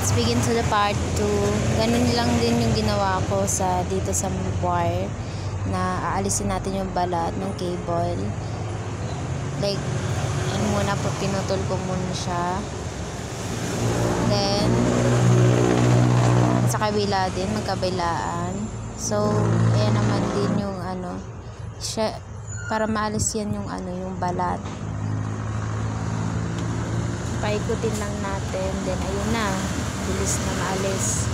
let's begin to the part 2. Ganun lang din yung ginawa ko sa dito sa wire, na aalisin natin yung balat ng cable. Like, ano muna po, pinutol ko muna siya. Then, sa kabila din, magkabilaan. So, ayan naman din yung ano, siya, para maalis yan yung ano, yung balat. Paikutin lang natin, then ayun na, bilis na maalis.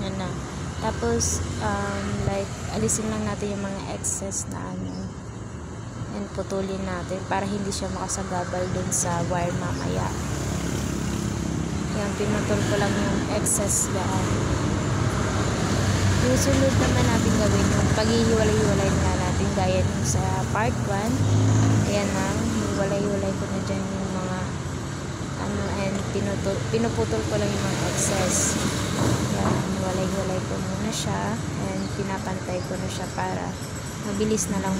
Yan na. Tapos like alisin lang natin yung mga excess na ano, and putulin natin para hindi siya makasagabal dun sa wire mamaya. Yan, pinutol ko lang yung excess yan. Yung sunod naman natin gawin yung paghihiwalay-hiwalay na natin gaya nung sa part 1. Ayan na, hiwalay-hiwalay ko na dyan yung mga ano, and pinuputol ko lang yung mga excess. Ayan, hiwalay-hiwalay ko muna siya and pinapantay ko na siya para mabilis na lang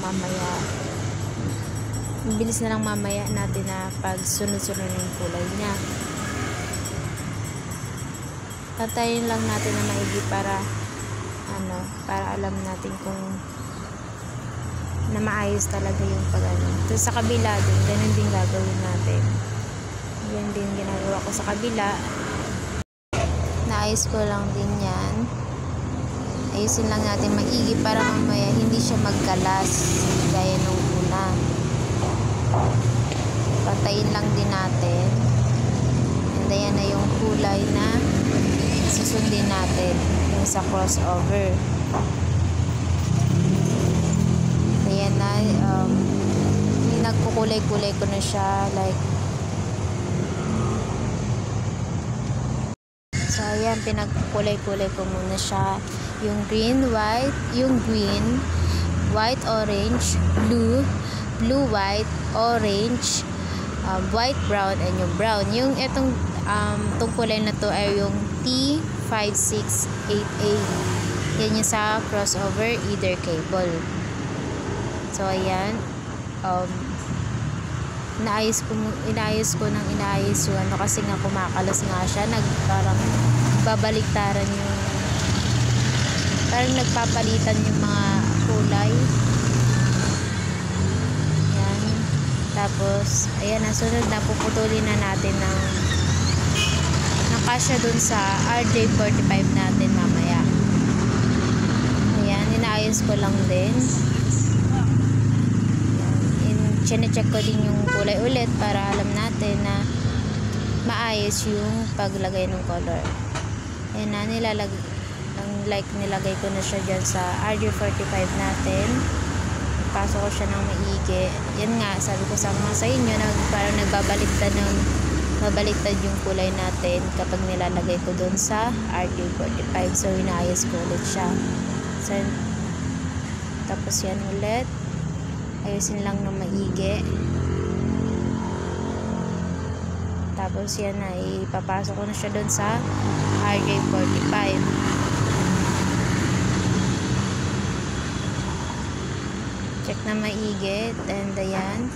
mamaya natin na pag sunod-sunod na yung kulay niya. Patayin lang natin na maigi para ano, para alam natin kung na maayos talaga yung pag-ano. So, sa kabila din, ganun din gagawin natin. Yan din ginagawa ko sa kabila. Naayos ko lang din yan. Ayusin lang natin maigi para mamaya hindi siya magkalas gaya nung una. Patayin lang din natin. And ayan na yung kulay na susundin natin yung sa crossover. Ayan na, nagkukulay-kulay ko na siya, like, so ayan, pinagkulay-kulay ko muna siya, yung green, white, yung green, white, orange, blue, white, orange, white, brown, and yung brown. Yung itong kulay na to ay yung T568A. Yan yung sa crossover either cable. So ayan, inaayos ko yung ano, kasi nga kumakalas nga siya, parang babaliktaran yung, parang nagpapalitan yung mga kulay. Ayan. Tapos ayan, nasunod na, puputulin na natin ng kasya dun sa RJ45 natin mamaya. Ayan, inaayos ko lang din. Chine-check ko din yung kulay ulit para alam natin na maayos yung paglagay ng color. Ayan na, nilagay ko na siya dyan sa RJ45 natin. Pasok ko siya ng maigi. Yan nga, sabi ko sa inyo na parang babaliktad yung kulay natin kapag nilalagay ko doon sa RJ45. So inaayos ko ulit siya. So, tapos yan ulit, ayusin lang ng maigi. Tapos yan na, ipapasok ko na siya doon sa RJ45. Check na maigi. And ayan,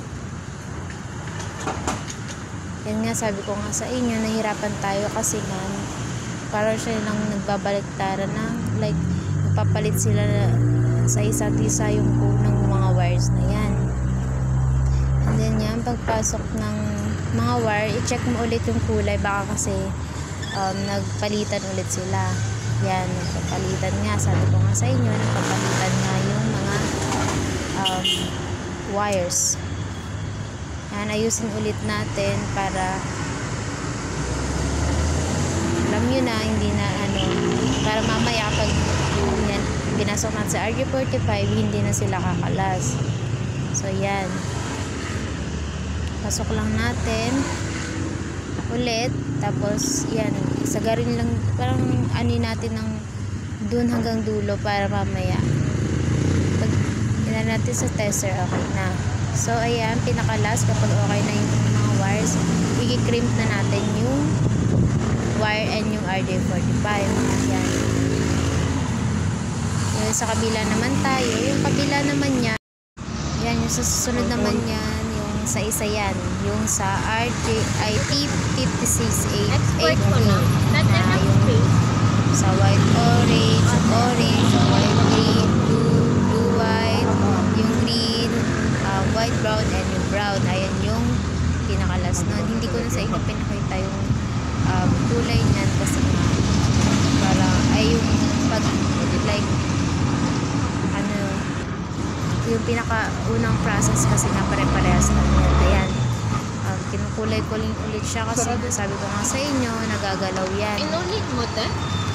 yan nga, sabi ko nga sa inyo, nahirapan tayo kasi nga parang siya lang nagbabaliktaran na, like, nagpapalit sila sa isa't isa yung ng mga wires na yan. And then yan, pagpasok ng mga wire, i-check mo ulit yung kulay, baka kasi nagpalitan ulit sila. Yan, nagpapalitan nga, sabi ko nga sa inyo, nagpapalitan nga yung mga wires. Yan, ayusin ulit natin para alam nyo na, hindi na ano, para mamaya kapag yan, pinasok natin sa RJ45, hindi na sila kakalas. So yan, pasok lang natin ulit, tapos yan, sagarin lang, parang ani natin ng dun hanggang dulo para mamaya pag ilan natin sa tester, okay na. So ayan, pinakalas, kapag okay na yung mga wires, i-crimp na natin yung wire and yung RJ45. Yan. Yung sa kabila naman tayo, yung kabila naman niya, Yan, yung sa susunod naman yan, yung sa isa yan, yung sa RJIT5688 na yung sa white orange, white green, blue white, yung green, white brown, and yung brown. Ayan yung pinakalas nun. Hindi ko na sa inyo pinakita yung kulay niyan kasi nga para ay yung pag like ano yung pinakaunang process kasi nga pare-parehas na yan. Ayan, kinukulay ko lang ulit siya kasi sabi ko nga sa inyo nagagalaw yan. Inulit mo te?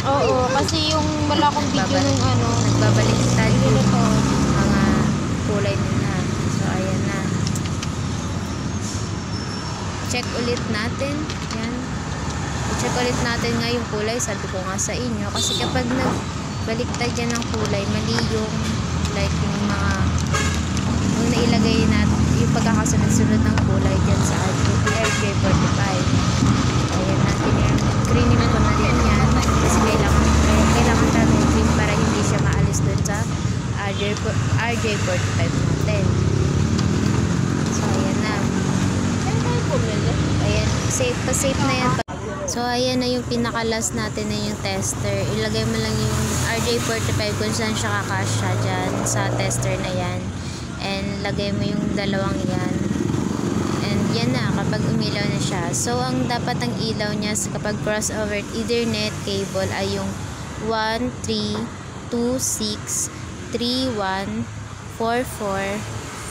Oo, kasi yung wala akong video nung ano. Nagbabaliktad yung mga kulay nila. So ayan na, check ulit natin yan. I-check ulit natin nga yung kulay, sabi ko nga sa inyo, kasi kapag nagbaliktad yan ng kulay, mali yung like yung mga yung nailagay natin, yung pagkakasunod-sunod ng kulay dyan sa RJ45. Ayan natin yung greening ko na din yan kasi kailangan natin green para hindi siya maalis dun sa RJ45 natin. So ayan na, ayan, safe na yan. So ayan na yung pinakalas natin na yung tester. Ilagay mo lang yung RJ45 kung saan siya kakasya dyan sa tester na yan, and lagay mo yung dalawang yan, and yan na kapag umilaw na siya. So ang dapat ang ilaw niya kapag crossover Ethernet cable ay yung 1, 3, 2, 6, 3, 1, 4, 4,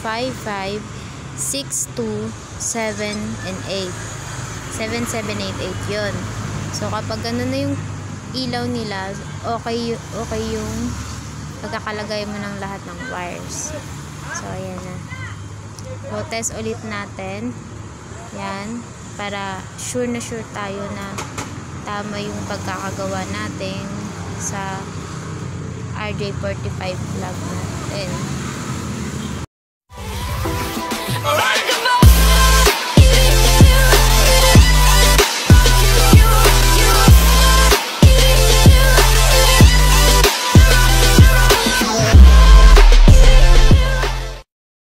5, 5, 6, 2, 7, and 8. 7, 7, 8, 8 yun. So kapag ano na yung ilaw nila, okay yung pagkakalagay mo ng lahat ng wires. So ayan na. So test ulit natin yan para sure na sure tayo na tama yung pagkakagawa natin sa RJ45 plug natin.